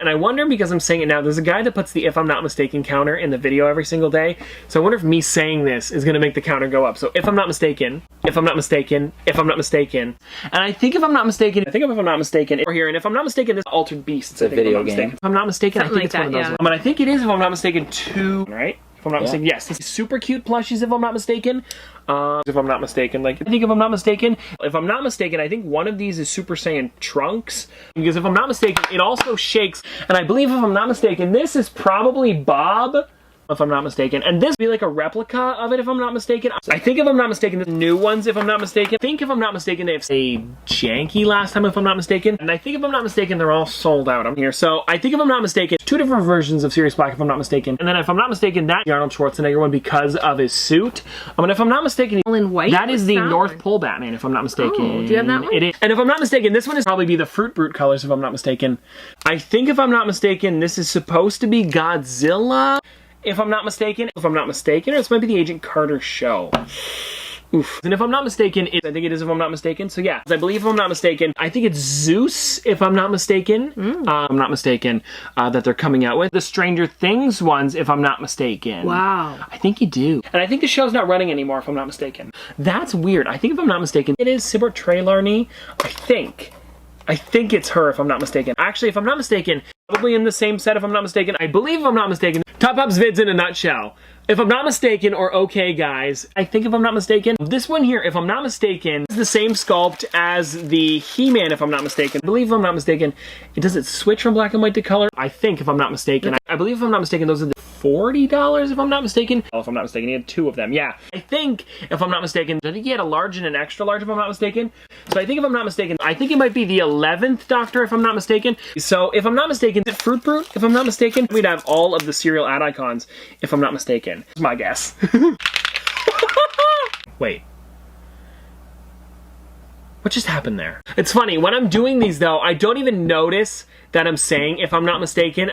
And I wonder, because I'm saying it now, there's a guy that puts the if I'm not mistaken counter in the video every single day. So I wonder if me saying this is going to make the counter go up. So if I'm not mistaken, if I'm not mistaken, if I'm not mistaken. And I think if I'm not mistaken, if I'm not mistaken, we're here. And if I'm not mistaken, this Altered Beast. It's a video game. If I'm not mistaken, Something I think like it's that, one of those yeah. ones. But I think it is, if I'm not mistaken, 2, right? If I'm not Yeah. mistaken, yes. This is super cute plushies, if I'm not mistaken. If I'm not mistaken, like, I think if I'm not mistaken, I think one of these is Super Saiyan Trunks. Because if I'm not mistaken, it also shakes. And I believe, if I'm not mistaken, this is probably Bob, if I'm not mistaken. And this would be like a replica of it, if I'm not mistaken. I think, if I'm not mistaken, the new ones, if I'm not mistaken. I think, if I'm not mistaken, they have a janky last time, if I'm not mistaken. And I think, if I'm not mistaken, they're all sold out. I'm here. So I think, if I'm not mistaken, 2 different versions of Sirius Black, if I'm not mistaken. And then, if I'm not mistaken, that the Arnold Schwarzenegger one, because of his suit. And if I'm not mistaken, All in white? that is the What's that North one? Pole Batman, if I'm not mistaken. Oh, do you have that one? It is. And if I'm not mistaken, this one is probably be the Fruit Brute colors, if I'm not mistaken. I think, if I'm not mistaken, this is supposed to be Godzilla, if I'm not mistaken. If I'm not mistaken, or this might be the Agent Carter show. Oof. And if I'm not mistaken, I think it is, if I'm not mistaken. So yeah, I believe, if I'm not mistaken, I think it's Zeus, if I'm not mistaken. I'm not mistaken, that they're coming out with. The Stranger Things ones, if I'm not mistaken. Wow. I think you do. And I think the show's not running anymore, if I'm not mistaken. That's weird. I think, if I'm not mistaken, it is Sibert Trelawney. I think it's her, if I'm not mistaken. Actually, if I'm not mistaken, probably in the same set, if I'm not mistaken. I believe, if I'm not mistaken, Top Pop's vids in a nutshell. If I'm not mistaken, or okay guys, I think, if I'm not mistaken, this one here, if I'm not mistaken, is the same sculpt as the He-Man, if I'm not mistaken. I believe, if I'm not mistaken, does it switch from black and white to color? I think, if I'm not mistaken. I believe, if I'm not mistaken, those are the $40, if I'm not mistaken. Oh, if I'm not mistaken, he had 2 of them. Yeah. I think, if I'm not mistaken, I think he had a large and an extra large, if I'm not mistaken. So I think, if I'm not mistaken, I think it might be the 11th Doctor, if I'm not mistaken. So if I'm not mistaken, is it Fruit Brute, if I'm not mistaken? We'd have all of the cereal ad icons, if I'm not mistaken. That's my guess. Wait. What just happened there? It's funny, when I'm doing these though, I don't even notice that I'm saying, if I'm not mistaken.